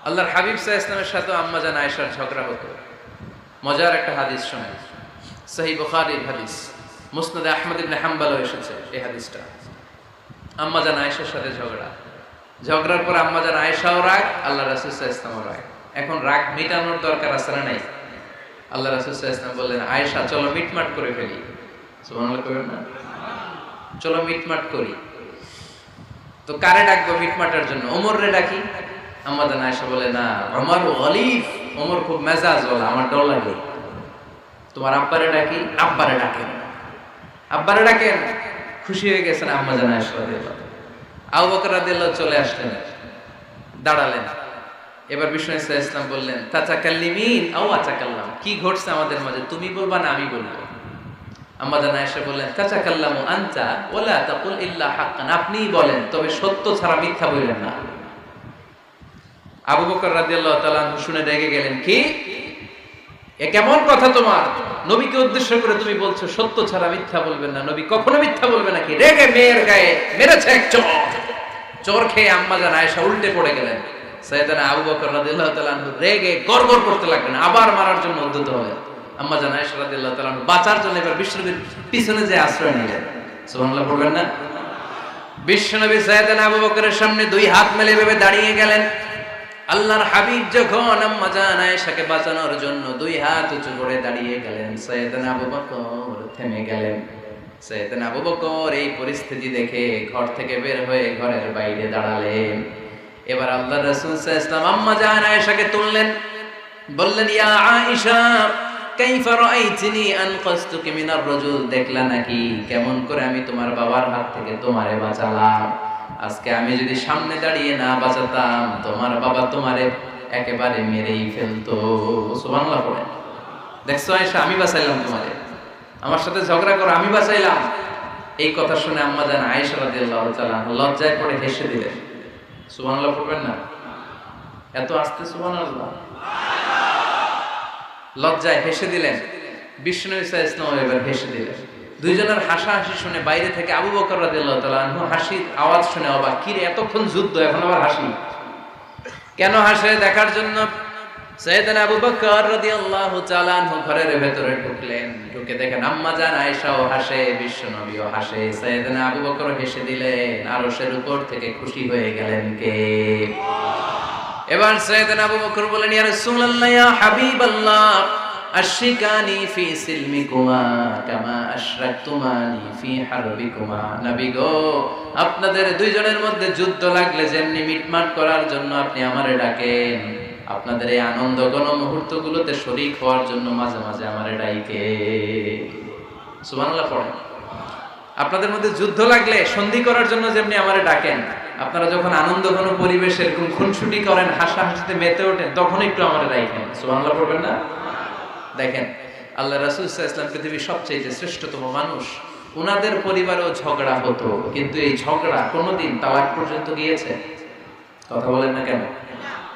আল্লাহর হাবিব সাল্লাল্লাহু আলাইহি ওয়াসাল্লামের সাথে আম্মা জান আয়েশার ঝগড়া হতো। মজার একটা হাদিস শোনেন, সহিহ বুখারীর হাদিস, মুসনাদে আহমদ ইবনে হাম্বলও এসেছে এই হাদিসটা। আম্মা জান আয়েশার সাথে ঝগড়ার পর আম্মা জান আয়েশাও রাগ, আল্লাহ রাসূল সাল্লাল্লাহু আলাইহি ওয়াসাল্লামও রাগ। এখন রাগ মেটানোর দরকার আছে না নাই? আল্লাহ রাসূল সাল্লাল্লাহু আলাইহি ওয়াসাল্লাম বললেন, আয়েশা চলো মিটমাট করে ফেলি। সুবহানাল্লাহ কইবেন না? চলো মিটমাট করি। তো কারে ডাকবো মিটমাটার জন্য? ওমর রে ডাকি। আম্মা জান আয়েশা বলে, না, ওমর গলিফ, ওমর খুব মেজাজ ওয়ালা, আমার ডর লাগে। তোমার আব্বারে ডাকি। আব্বারে ডাকেন। আব্বারে ডাকেন। খুশি হয়ে গেছেন আম্মা জান আয়েশা রাদিয়াল্লাহু তাআলা। আবু বকর রাদিয়াল্লাহু চলে আসলেন, দাঁড়ালেন। এবার বিষ্ণু সাল্লাল্লাহু আলাইহি ওয়াসাল্লাম বললেন, তাতাকাল্লিমিন আও আতাকাল্লাম, কি ঘটছে আমাদের মাঝে, তুমি বলবা না আমি বলবো? আম্মা জান আয়েশা বললেন, তাতাকাল্লামু আনতা ওয়ালা তাকুল ইল্লা হাক্কান, আপনিই বলেন তবে সত্য ছাড়া মিথ্যা বলবেন না। আবু বকর রাদিয়াল্লাহু তাআলা শুনে রেগে গেলেন, কি এ কেমন কথা তোমার? নবীকে উদ্দেশ্য করে তুমি বলছো সত্য ছাড়া মিথ্যা বলবেন না, নবী কখনো মিথ্যা বলবে নাকি? রেগে মেয়ের গায়ে মেরেছে এক চড়। চোর খেয়ে আম্মা জান আয়েশা উল্টে পড়ে গেলেন। সাইয়েদনা আবু বকর রাদিয়াল্লাহু তাআলা রেগে গড়গড় করতে লাগলেন, আবার মারার জন্য উদ্যত হলেন। আম্মা জান আয়েশা রাদিয়াল্লাহু তাআলা বাঁচার জন্য এবার বিশ্বনবীর পিছনে যে আশ্রয় নিলেন। সুবহানাল্লাহ বলবেন না? বিশ্বনবী সাইয়েদনা আবু বকরের সামনে দুই হাত মেলে ভেবে দাঁড়িয়ে গেলেন। আল্লাহর হাবিব যখন আম্মা জান আয়েশাকে বাঁচানোর জন্য দুই হাত উঁচু করে দাঁড়িয়ে গেলেন, সাইয়েদনা আবু বকর থেমে গেলেন। সাইয়েদনা আবু বকর এই পরিস্থিতি দেখে ঘর থেকে বের হয়ে ঘরের বাইরে দাঁড়ালেন। এবার আল্লাহর রাসূল সাল্লাল্লাহু আলাইহি ওয়াসাল্লাম আম্মা জান আয়েশাকে তুললেন, বললেন, ইয়া আয়েশা কাইফা রাআইতিনি আনকাসতুকি মিনার রাজুল, দেখলা নাকি কেমন করে আমি তোমার বাবার হাত থেকে তোমারে বাঁচালাম? আজকে আমি যদি সামনে দাঁড়িয়ে না বাঁচাতাম, তোমার বাবা তোমারে একেবারে মেরেই ফেলতো। সুবহানাল্লাহ পড়েন। দেখছো আয়েশা, আমি বাঁচাইলাম তোমারে, আমার সাথে ঝগড়া করো, আমি বাঁচাইলাম। এই কথা শুনে আম্মা জান আয়েশা রাদিয়াল্লাহু তাআলা লজ্জায় পড়ে হেসে দিলেন। সুবহানাল্লাহ পড়বেন না? এত আস্তে সুবহানাল্লাহ। লজ্জায় হেসে দিলেন। বিষ্ণু ঈসা ইসলাম এবার হেসে দিলেন। দুইজনের হাসাহাসি শুনে বাইরে থেকে আবু বকর রাদিয়াল্লাহু তাআলা আনহু হাসির আওয়াজ শুনে অবাক, কি রে এতক্ষণ যুদ্ধ এখন আবার হাসি? কেন হাসে দেখার জন্য সাইয়েদনা আবু বকর রাদিয়াল্লাহু তাআলা আনহু ঘরের ভেতরে ঢুকলেন। ঢুকে দেখেন আম্মা জান আয়েশাও হাসে, বিশ্বনবীও হাসে, সাইয়েদনা আবু বকর হেসে দিলেন। আরশের উপর থেকে খুশি হয়ে গেলেন কে? এবার সাইয়েদনা আবু বকর বলেন, ইয়া রাসূলুল্লাহ, ইয়া হাবিবাল্লাহ, আশরিকানি ফি সিলমিকুমা কামা আশরাকতুমানি ফি হারবিকুমা। নবী গো, আপনাদের দুইজনের মধ্যে যুদ্ধ লাগলে যেমনি মিটমাট করার জন্য আপনি আমারে ডাকেন, আপনাদের এই আনন্দ ঘন মুহূর্তগুলোতে শরীক হওয়ার জন্য মাঝে মাঝে আমারে ডাইকে। সুবহানাল্লাহ পড়েন। আপনাদের মধ্যে যুদ্ধ লাগলে সন্ধি করার জন্য যেমনি আমারে ডাকেন, আপনারা যখন আনন্দ ঘন পরিবেশে এরকম খুনসুটি করেন, হাসাহাসিতে মেতে ওঠেন, তখন একটু আমারে ডাকেন। সুবহানাল্লাহ পড়বেন না? দেখেন আল্লাহ রাসূল সাল্লাল্লাহু আলাইহি ওয়াসাল্লাম পৃথিবীর সবচেয়ে শ্রেষ্ঠতম মানুষ, ওনাদের পরিবারেও ঝগড়া হতো, কিন্তু এই ঝগড়া কোনোদিন তালাক পর্যন্ত গিয়েছে? কথা বলেন না কেন?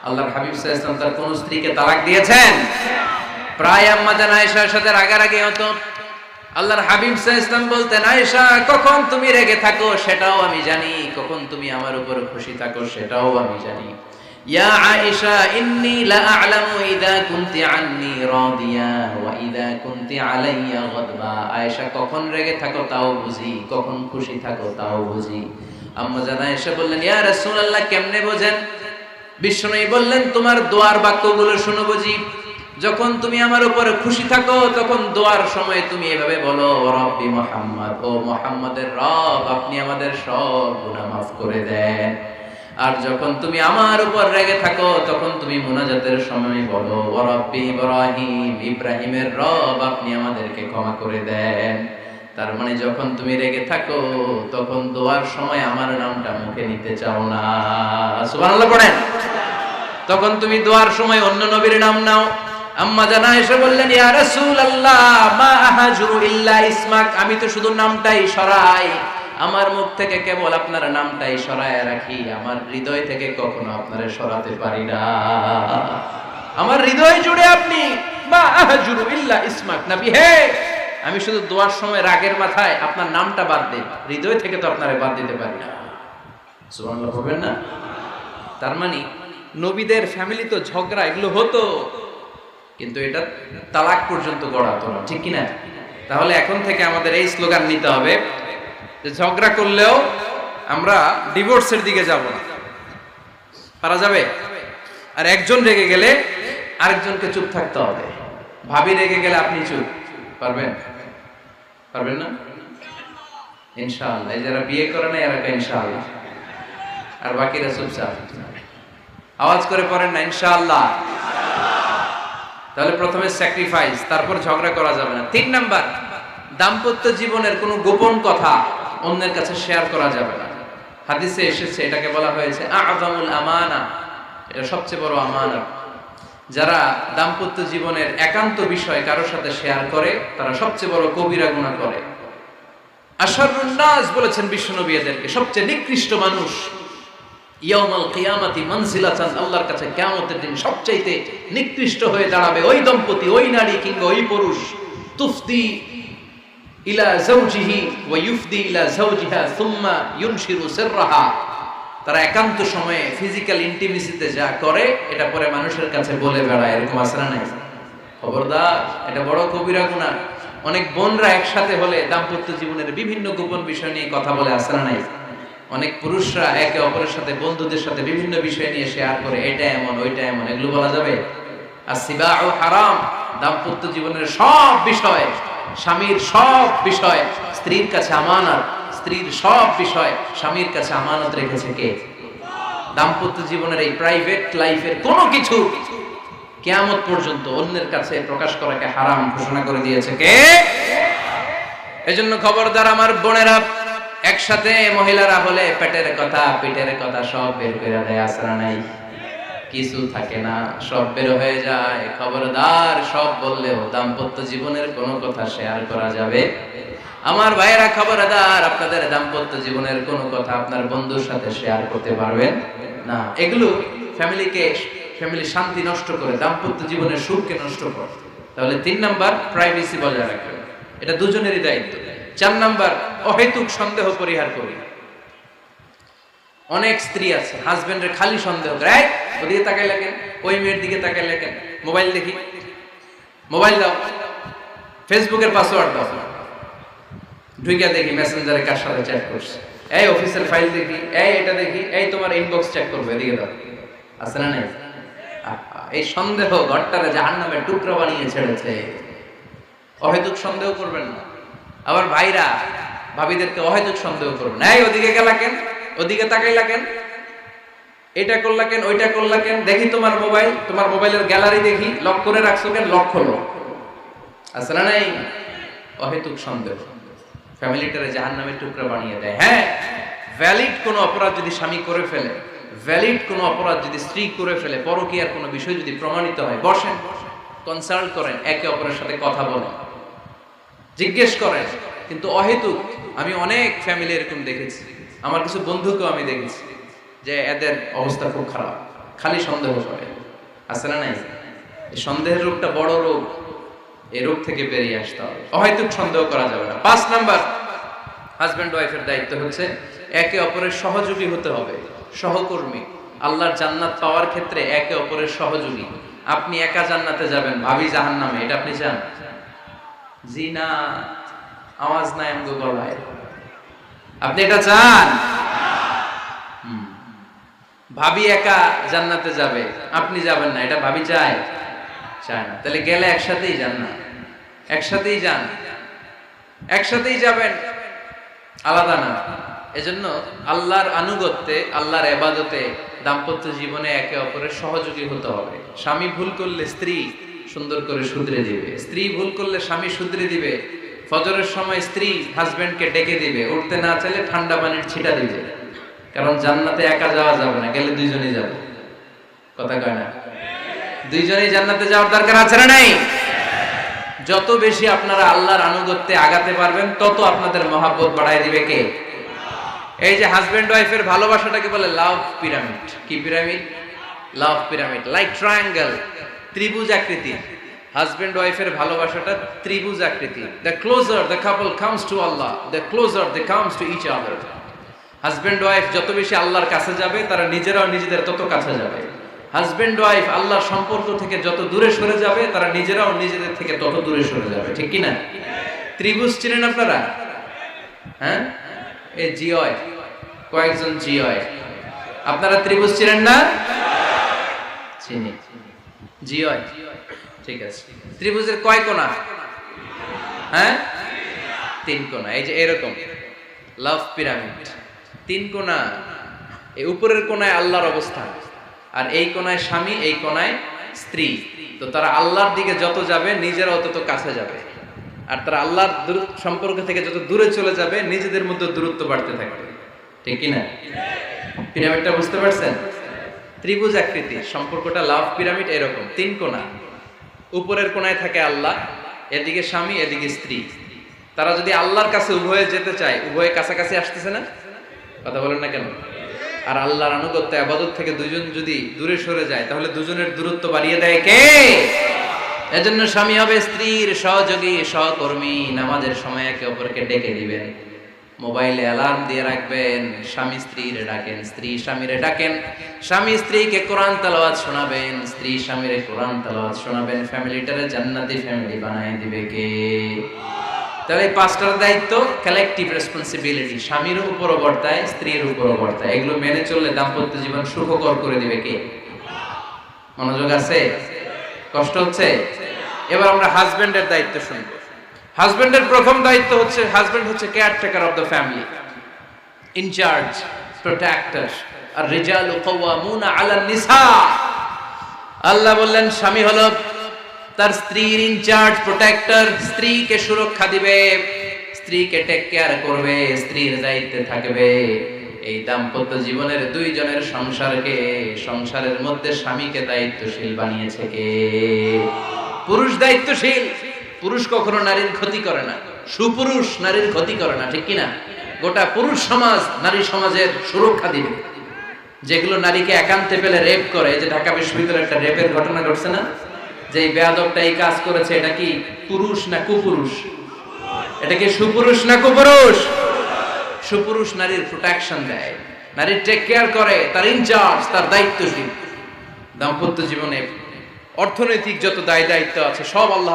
আল্লাহর হাবিব সাল্লাল্লাহু আলাইহি ওয়াসাল্লাম তার কোন স্ত্রীকে তালাক দিয়েছেন? প্রায় আম্মা জান আয়েশার সাথে রাগারাগি হতো। আল্লাহর হাবিব সাল্লাল্লাহু আলাইহি ওয়াসাল্লাম বলতেন, আয়েশা কখন তুমি রেগে থাকো সেটাও আমি জানি, কখন তুমি আমার উপর খুশি থাকো সেটাও আমি জানি। ইয়া আয়েশা ইন্নী লা আ'লামু ইযা কুনতি আন্নী রাদিয়া ওয়া ইযা কুনতি আলাইয়া গাদবা। আয়েশা কখন রেগে থাকো তাও বুঝি, কখন খুশি থাকো তাও বুঝি। আম্মা জান আয়েশা বললেন, ইয়া রাসূলুল্লাহ, কেমনে বোঝেন? বিশ্বনবী বললেন, তোমার দোয়ার বাক্যগুলো শুনো বুঝি। যখন তুমি আমার উপরে খুশি থাকো তখন দোয়ার সময় তুমি এভাবে বলো, রব্বি মুহাম্মদ, ও মুহাম্মাদের রব, আপনি আমাদের সব গুনাহ মাফ করে দেন। আর যখন তুমি আমার উপর রেগে থাকো তখন তুমি মুনাজাতের সময় বলো, রব্বি ইব্রাহিম, ইব্রাহিমের রব, আপনি আমাদেরকে ক্ষমা করে দেন। তার মানে যখন তুমি রেগে থাকো তখন দোয়ার সময় আমার নামটা মুখে নিতে চাও না। সুবহানাল্লাহ পড়েন। তখন তুমি দোয়ার সময় অন্য নবীর নাম নাও। আম্মা জান আয়েশা বললেন, ইয়া রাসূলুল্লাহ, মা আহাজুরু ইল্লা ইসমাক, আমি তো শুধু নামটাই সরাই, আমার মুখ থেকে কেবল আপনার নামটাই সরায় রাখি, আমার হৃদয় থেকে কখনো আপনারে সরাতে পারি না। আমার হৃদয় জুড়ে আপনি, মা আহাজুরু ইল্লা ইসমাক, নবী হে, আমি শুধু দোয়ার সময় রাগের মাথায় আপনার নামটা বাদ দেই, হৃদয় থেকে তো আপনারে বাদ দিতে পারি না। সুবহানাল্লাহ বলবেন না? তার মানে নবীদের ফ্যামিলি তো ঝগড়া এগুলো হতো, কিন্তু এটা তালাক পর্যন্ত গড়াতো না, ঠিক কিনা? তাহলে এখন থেকে আমাদের এই স্লোগান নিতে হবে যে ঝগড়া করলেও আমরা ডিভোর্সের দিকে যাব না। পারা যাবে? আর একজন রেগে গেলে আরেকজনকে চুপ থাকতে হবে। ভাবি রেগে গেলে আপনি চুপ, পারবেন? পারবেন না? ইনশাআল্লাহ। এই যারা বিয়ে করে না এরা ইনশাআল্লাহ, আর বাকিরা চুপচাপ। আওয়াজ করে পড়েন না ইনশাআল্লাহ। তাহলে প্রথমে স্যাক্রিফাইস, তারপর ঝগড়া করা যাবে না। 3 নাম্বার, দাম্পত্য জীবনের কোনো গোপন কথা অন্যের কাছে শেয়ার করা যাবে না। হাদিসে এসেছে, এটাকে বলা হয়েছে আযমুল আমানা, এটা সবচেয়ে বড় আমানত। যারা দাম্পত্য জীবনের একান্ত বিষয় কারোর সাথে শেয়ার করে তারা সবচেয়ে বড় কবিরা গুনাহ করে। আশারুন নাস বলেছেন বিশ্বনবী এদেরকে, সবচেয়ে নিকৃষ্ট মানুষ। ইয়াউমাল কিয়ামাতি মানজিলাতান, আল্লাহর কাছে কিয়ামতের দিন সবচাইতে নিকৃষ্ট হয়ে দাঁড়াবে ওই দম্পতি, ওই নারী কিংবা ওই পুরুষ। তুফদি ইলা যাওজিহি ওয়া ইউফদি ইলা যাওজিহা সুম্মা ইউনশিরু সিররাহা, তারা একান্ত সময়ে ফিজিক্যাল ইন্টিমেসিতে যা করে এটা পরে মানুষের কাছে বলে বেড়ায়। এরকম আছে না নাই? খবরদার, এটা বড় কবিরা গুনাহ। অনেক বোনরা একসাথে হলে দাম্পত্য জীবনের বিভিন্ন গোপন বিষয় নিয়ে কথা বলে, আছে না নাই? অনেক পুরুষরা একে অপরের সাথে, বন্ধুদের সাথে বিভিন্ন বিষয় নিয়ে শেয়ার করে, এটা এমন ওইটা এমন, এগুলো বলা যাবে? আসিবাউ হারাম। দাম্পত্য জীবনের সব বিষয়, স্বামীর সব বিষয় স্ত্রীর কাছে আমানত, স্ত্রীর সব বিষয় স্বামীর কাছে আমানত রেখেছে কে? দাম্পত্য জীবনের এই প্রাইভেট লাইফের কোনো কিছু কিয়ামত পর্যন্ত অন্যের কাছে প্রকাশ করাকে হারাম ঘোষণা করে দিয়েছে কে? এজন্য খবরদার আমার বোনেরা, একসাথে মহিলারা হলে পেটের কথা পিঠের কথা সব বের করে দেয়, আসরা নাই? কিছু থাকে না, সব বের হয়ে যায়। খবরদার, সব বললেও দাম্পত্য জীবনের কোনো কথা শেয়ার করা যাবে? আমার ভাইয়েরা খবরদার, আপনাদের দাম্পত্য জীবনের কোনো কথা আপনার বন্ধুর সাথে শেয়ার করতে পারবেন না। এগুলো ফ্যামিলি শান্তি নষ্ট করে, দাম্পত্য জীবনের সুখকে নষ্ট করে। তাহলে 3 নাম্বার, প্রাইভেসি বজায় রাখবেন, এটা দুজনেরই দায়িত্ব। 4 নাম্বার, অহেতুক সন্দেহ পরিহার করি। অনেক স্ত্রী আছে হাজবেন্ডের খালি সন্দেহ করে, এই ওদিকে তাকাই লাগেন, ওই মেয়ের দিকে তাকাই লাগেন, মোবাইল দেখি, মোবাইল দাও, ফেসবুকের পাসওয়ার্ড দাও, ঢুইকা দেখি মেসেঞ্জারে কার সাথে চ্যাট করছে, এই অফিসের ফাইল দেখি, এই এটা দেখি, এই তোমার ইনবক্স চেক করবে, এদিকে দাও। আছে না নাই? এই সন্দেহ ঘরটারে জাহান্নামের টুকরা বানিয়ে ছেড়েছে। অহেতুক সন্দেহ করবেন না। আবার ভাইরা ভাবিদেরকে অহেতুক সন্দেহ করবেন, এই ওদিকে গেলা কেন, ওদিকে তাকাইলা কেন, এটা করলা কেন, ওইটা করলা কেন, দেখি তোমার মোবাইল, তোমার মোবাইলের গ্যালারি দেখি, লক করে রাখছো কেন, লক খোলো। আছে না নাই? অহেতুক সন্দেহ ফ্যামিলিটারে জাহান্নামের টুকরা বানিয়ে দেয়। হ্যাঁ, ভ্যালিড কোনো অপরাধ যদি স্বামী করে ফেলে, ভ্যালিড কোনো অপরাধ যদি স্ত্রী করে ফেলে, পরকীয়ার কোনো বিষয় যদি প্রমাণিত হয়, বসেন, কনসাল্ট করেন, একে অপরের সাথে কথা বলেন, জিজ্ঞেস করেন। কিন্তু অহেতুক, আমি অনেক ফ্যামিলি এরকম দেখেছি, আমার কিছু বন্ধুকেও আমি দেখেছি যে এদের অবস্থা খুব খারাপ, খালি সন্দেহ করে। আছে না নাই? এই সন্দেহের রোগটা বড় রোগ, এই রোগ থেকে বেরিয়ে আসতে হবে। অহেতুক সন্দেহ করা যাবে না। 5 নাম্বার, হাজব্যান্ড ওয়াইফের দায়িত্ব হচ্ছে একে অপরের সহযোগী হতে হবে, সহকর্মী। আল্লাহর জান্নাত পাওয়ার ক্ষেত্রে একে অপরের সহযোগী। আপনি একা জান্নাতে যাবেন, ভাবি জাহান্নামে, এটা আপনি চান? জি না, আওয়াজ নাই আমগো গলায়। আপনি এটা চান? ভাবি একা জান্নাতে যাবে, আপনি যাবেন না, এটা ভাবি চায়? চায় না। তাহলে গেলে একসাথেই যান না, একসাথেই যান, একসাথেই যাবেন, আলাদা না। এজন্য আল্লাহর আনুগত্যে, আল্লাহর ইবাদতে, দাম্পত্য জীবনে একে অপরের সহযোগী হতে হবে। স্বামী ভুল করলে স্ত্রী সুন্দর করে শুধরে দিবে, স্ত্রী ভুল করলে স্বামী শুধরে দিবে। ফজরের সময় স্ত্রী হাজবেন্ডকে ডেকে দিবে, উঠতে না চাইলে ঠান্ডা পানির ছিটা দিবে। কারণ জান্নাতে একা যাওয়া যাবে না, গেলে দুইজনেই যাবে। কথা কয় না? দুইজনেই জান্নাতে যাওয়ার দরকার আছে না নাই? যত বেশি আপনারা আল্লাহর আনুগত্যে আগাতে পারবেন, তত আপনাদের মহাব্বত বাড়ায় দিবে কে? এই যে হাজবেন্ড ওয়াইফের ভালোবাসাটাকে বলে লাভ পিরামিড। কি pyramid? Love pyramid, like triangle, ত্রিভুজ আকৃতি। হাজবেন্ড ওয়াইফের ভালোবাসাটা ত্রিভুজ আকৃতি। The closer the couple comes to Allah, the closer they comes to each other. Husband wife যত বেশি আল্লাহর কাছে যাবে, তারা নিজেরাও নিজেদের তত কাছে যাবে। হাজবেন্ড ওয়াইফ আল্লাহর সম্পর্ক থেকে যত দূরে সরে যাবে তারা নিজেরাও নিজেদের থেকে তত দূরে সরে যাবে, ঠিক কি না? ত্রিভুজ চিনেন আপনারা? হ্যাঁ, এই জিওয় কয়েকজন জিওয়, আপনারা ত্রিভুজ চিনেন না? চিনি, জিওয়, ঠিক আছে। ত্রিভুজের কয় কোণা? হ্যাঁ, 3 কোণা। এই যে এরকম লাভ পিরামিড, 3 কোণা। এই উপরের কোণায় আল্লাহর অবস্থান, আর এই কোণায় স্বামী, এই কোণায় স্ত্রী। তো তারা আল্লাহর দিকে যত যাবে নিজেরাও তত কাছে যাবে, আর তারা আল্লাহর সম্পর্ক থেকে যত দূরে চলে যাবে নিজেদের মধ্যে দূরত্ব বাড়তে থাকবে, ঠিক কি না? পিরামিডটা বুঝতে পারছেন? ত্রিভুজ আকৃতির সম্পর্কটা লাভ পিরামিড এরকম, 3 কোণা। উপরের কোণায় থাকে আল্লাহ, এদিকে স্বামী, এদিকে স্ত্রী। তারা যদি আল্লাহর কাছে উভয়ে যেতে চায়, উভয়ে কাছাকাছি আসতেছে না? কথা বলেন না কেন? আর আল্লাহর আনুগত্য ইবাদত থেকে দুজন যদি দূরে সরে যায় তাহলে দুজনের দূরত্ব বাড়িয়ে দেয় কে? এজন্য স্বামী হবে স্ত্রীর সহযোগী, সহকর্মী। নামাজের সময় একে অপরকে ডেকে দিবেন, মোবাইলে অ্যালার্ম দিয়ে রাখবেন। স্বামী স্ত্রীর ডাকেন, স্ত্রী স্বামীরে ডাকেন। স্বামী স্ত্রীকে কোরআন তেলাওয়াত শোনাবেন, স্ত্রী স্বামীরে কোরআন তেলাওয়াত শোনাবেন। ফ্যামিলিটারে জান্নাতি ফ্যামিলি বানায় দিবে কে? তাহলে 5টার দায়িত্ব কালেকটিভ রেসপন্সিবিলিটি, স্বামীর উপরও বর্তায়, স্ত্রীর উপরও বর্তায়। এগুলো মেনে চললে দাম্পত্য জীবন সুখকর করে দিবে কে? মনোযোগ আছে? কষ্ট হচ্ছে? এবার আমরা হাজবেন্ডের দায়িত্ব শুনব। হাজবেন্ডের প্রথম দায়িত্ব হচ্ছে, হাজবেন্ড হচ্ছে caretaker of the family, in charge, protector. আর রিজালু কাওয়ামুনা আলান নিসা। আল্লাহ বললেন স্বামী হলো তার স্ত্রীর ইনচার্জ, প্রোটেক্টর। স্ত্রীকে সুরক্ষা দিবে, স্ত্রীকে টেক কেয়ার করবে, স্ত্রীর দায়িত্বে থাকবে। এই দাম্পত্য জীবনের দুইজনের সংসারকে, সংসারের মধ্যে স্বামীকে দায়িত্বশীল বানিয়েছে কে? পুরুষ দায়িত্বশীল। পুরুষ কখনো নারীর ক্ষতি করে না, সুপুরুষ নারীর ক্ষতি করে না, ঠিক কিনা? গোটা পুরুষ সমাজ নারী সমাজের সুরক্ষা দিবে। যেগুলো নারীকে একান্তে পেলে রেপ করে, যে ঢাকা বিশ্ববিদ্যালয়ে একটা রেপের ঘটনা ঘটছে না, যে বেয়াদবটা এই কাজ করেছে, এটা কি পুরুষ না কুপুরুষ? এটা কি সুপুরুষ না কুপুরুষ? সুপুরুষ নারীর প্রোটেকশন দেয়, নারীর টেক কেয়ার করে, তার ইনচার্জ, তার দায়িত্বশীল। দাম্পত্য জীবনে অর্থনৈতিক যত দায় দায়িত্ব আছে সব আল্লাহ